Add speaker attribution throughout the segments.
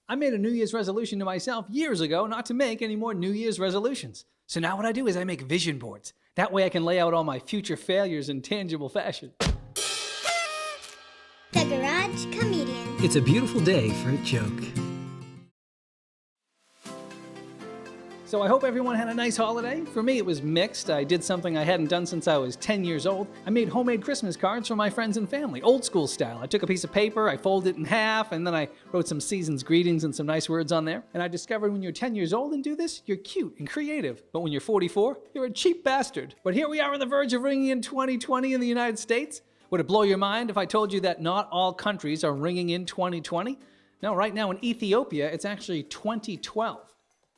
Speaker 1: I made a New Year's resolution to myself years ago not to make any more New Year's resolutions. So now what I do is I make vision boards. That way I can lay out all my future failures in tangible fashion.
Speaker 2: The Garage Comedian.
Speaker 3: It's a beautiful day for a joke.
Speaker 1: So I hope everyone had a nice holiday. For me, it was mixed. I did something I hadn't done since I was 10 years old. I made homemade Christmas cards for my friends and family, old school style. I took a piece of paper, I folded it in half, and then I wrote some season's greetings and some nice words on there. And I discovered when you're 10 years old and do this, you're cute and creative. But when you're 44, you're a cheap bastard. But here we are on the verge of ringing in 2020 in the United States. Would it blow your mind if I told you that not all countries are ringing in 2020? No, right now in Ethiopia, it's actually 2012.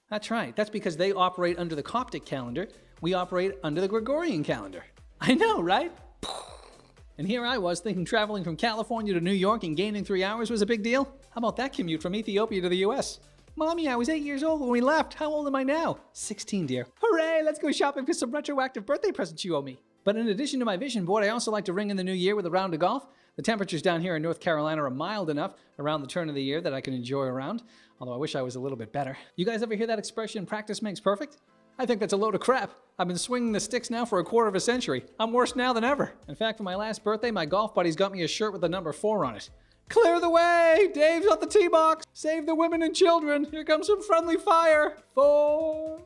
Speaker 1: That's right. That's because they operate under the Coptic calendar. We operate under the Gregorian calendar. I know, right? And here I was thinking traveling from California to New York and gaining 3 hours was a big deal. How about that commute from Ethiopia to the US? Mommy, I was 8 years old when we left. How old am I now? 16, dear. Hooray, let's go shopping for some retroactive birthday presents you owe me. But in addition to my vision board, I also like to ring in the new year with a round of golf. The temperatures down here in North Carolina are mild enough around the turn of the year that I can enjoy a round, although I wish I was a little bit better. You guys ever hear that expression, practice makes perfect? I think that's a load of crap. I've been swinging the sticks now for a quarter of a century. I'm worse now than ever. In fact, for my last birthday, my golf buddies got me a shirt with the number 4 on it. Clear the way! Dave's at the tee box! Save the women and children! Here comes some friendly fire! 4.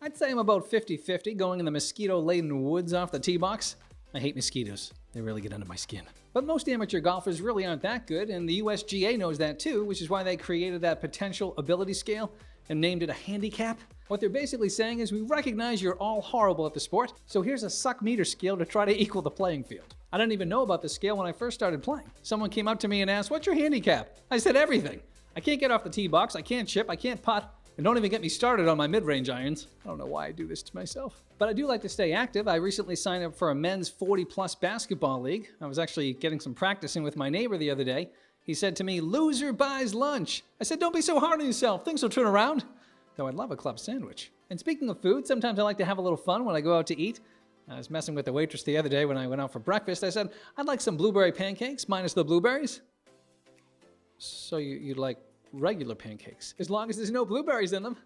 Speaker 1: I'd say I'm about 50-50 going in the mosquito-laden woods off the tee box. I hate mosquitoes. They really get under my skin. But most amateur golfers really aren't that good, and the USGA knows that too, which is why they created that potential ability scale and named it a handicap. What they're basically saying is we recognize you're all horrible at the sport, so here's a suck meter scale to try to equal the playing field. I didn't even know about the scale when I first started playing. Someone came up to me and asked, "What's your handicap?" I said, "Everything. I can't get off the tee box, I can't chip, I can't putt, and don't even get me started on my mid-range irons." I don't know why I do this to myself. But I do like to stay active. I recently signed up for a men's 40-plus basketball league. I was actually getting some practice in with my neighbor the other day. He said to me, "Loser buys lunch." I said, "Don't be so hard on yourself. Things will turn around." Though I'd love a club sandwich. And speaking of food, sometimes I like to have a little fun when I go out to eat. I was messing with the waitress the other day when I went out for breakfast. I said, "I'd like some blueberry pancakes minus the blueberries." "So you'd like regular pancakes, as long as there's no blueberries in them."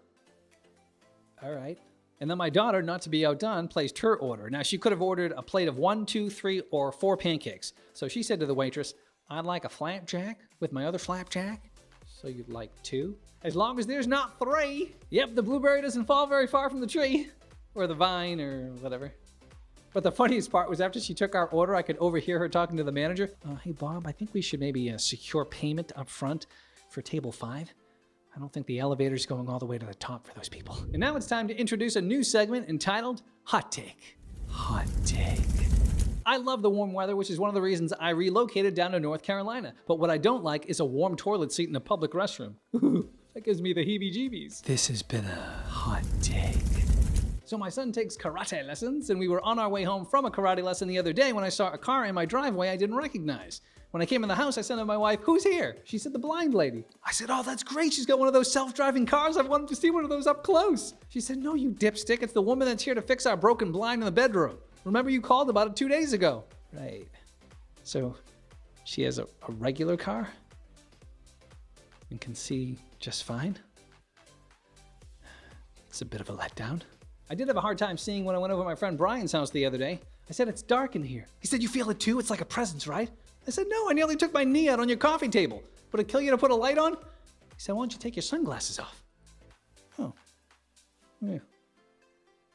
Speaker 1: All right. And then my daughter, not to be outdone, placed her order. Now, she could have ordered a plate of 1, 2, 3, or 4 pancakes. So she said to the waitress, "I'd like a flapjack with my other flapjack." "So you'd like 2? As long as there's not 3. Yep, the blueberry doesn't fall very far from the tree. Or the vine, or whatever. But the funniest part was after she took our order, I could overhear her talking to the manager. "Hey, Bob, I think we should maybe secure payment up front for table 5. I don't think the elevator's going all the way to the top for those people." And now it's time to introduce a new segment entitled Hot Take. Hot Take. I love the warm weather, which is one of the reasons I relocated down to North Carolina. But what I don't like is a warm toilet seat in a public restroom. That gives me the heebie-jeebies. This has been a hot take. So my son takes karate lessons, and we were on our way home from a karate lesson the other day when I saw a car in my driveway I didn't recognize. When I came in the house, I said to my wife, "Who's here?" She said, "The blind lady." I said, "Oh, that's great. She's got one of those self-driving cars. I've wanted to see one of those up close." She said, "No, you dipstick. It's the woman that's here to fix our broken blind in the bedroom. Remember you called about it 2 days ago." Right. So she has a regular car and can see just fine? It's a bit of a letdown. I did have a hard time seeing when I went over to my friend Brian's house the other day. I said, "It's dark in here." He said, "You feel it too? It's like a presence, right?" I said, "No, I nearly took my knee out on your coffee table. Would it kill you to put a light on?" He said, "Why don't you take your sunglasses off?" Oh, yeah,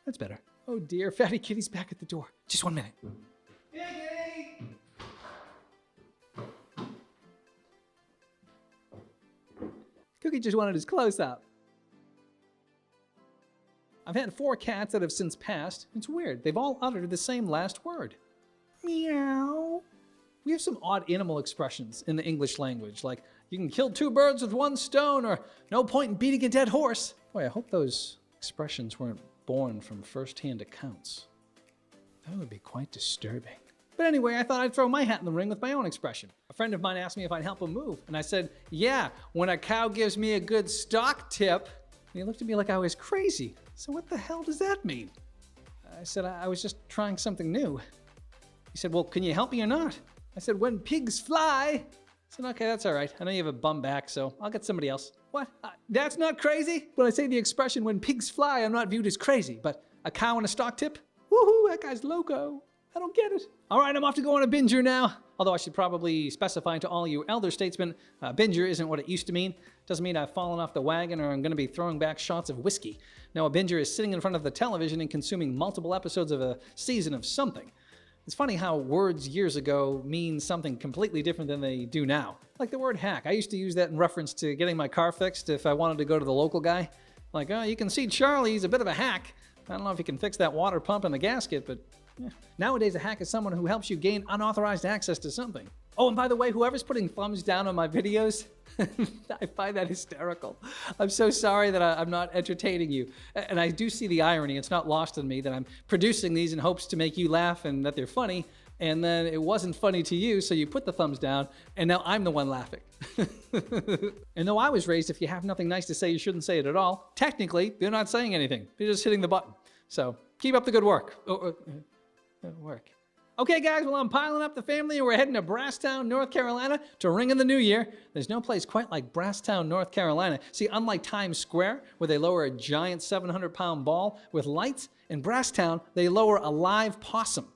Speaker 1: that's better. Oh dear, Fatty Kitty's back at the door. Just 1 minute. Kitty! Cookie just wanted his close-up. I've had 4 cats that have since passed. It's weird. They've all uttered the same last word. Meow. We have some odd animal expressions in the English language, like "you can kill 2 birds with 1 stone," or "no point in beating a dead horse." Boy, I hope those expressions weren't born from first-hand accounts. That would be quite disturbing. But anyway, I thought I'd throw my hat in the ring with my own expression. A friend of mine asked me if I'd help him move, and I said, "Yeah, when a cow gives me a good stock tip." And he looked at me like I was crazy. So what the hell does that mean? I said, I was just trying something new. He said, "Well, can you help me or not?" I said, "When pigs fly." I said, okay, that's all right. I know you have a bum back, so I'll get somebody else. What? That's not crazy? When I say the expression, when pigs fly, I'm not viewed as crazy, but a cow and a stock tip? Woohoo, that guy's loco. I don't get it. All right, I'm off to go on a binger now. Although I should probably specify to all you elder statesmen, binger isn't what it used to mean. Doesn't mean I've fallen off the wagon or I'm going to be throwing back shots of whiskey. No, a binger is sitting in front of the television and consuming multiple episodes of a season of something. It's funny how words years ago mean something completely different than they do now. Like the word hack. I used to use that in reference to getting my car fixed if I wanted to go to the local guy. Like, oh, you can see Charlie, he's a bit of a hack. I don't know if he can fix that water pump in the gasket, but nowadays a hack is someone who helps you gain unauthorized access to something. Oh, and by the way, whoever's putting thumbs down on my videos, I find that hysterical. I'm so sorry that I'm not entertaining you. And I do see the irony. It's not lost on me that I'm producing these in hopes to make you laugh and that they're funny. And then it wasn't funny to you, so you put the thumbs down, and now I'm the one laughing. And though I was raised, if you have nothing nice to say, you shouldn't say it at all. Technically, they're not saying anything. They're just hitting the button. So keep up the good work. Okay, guys, well, I'm piling up the family and we're heading to Brasstown, North Carolina to ring in the new year. There's no place quite like Brasstown, North Carolina. See, unlike Times Square, where they lower a giant 700-pound ball with lights, in Brasstown, they lower a live possum.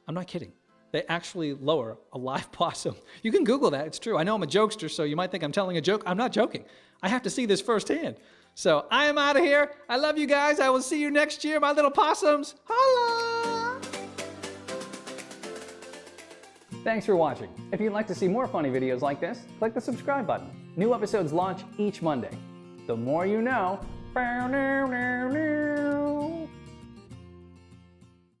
Speaker 1: I'm not kidding. They actually lower a live possum. You can Google that. It's true. I know I'm a jokester, so you might think I'm telling a joke. I'm not joking. I have to see this firsthand. So I am out of here. I love you guys. I will see you next year, my little possums. Holla! Thanks for watching. If you'd like to see more funny videos like this, click the subscribe button. New episodes launch each Monday. The more you know.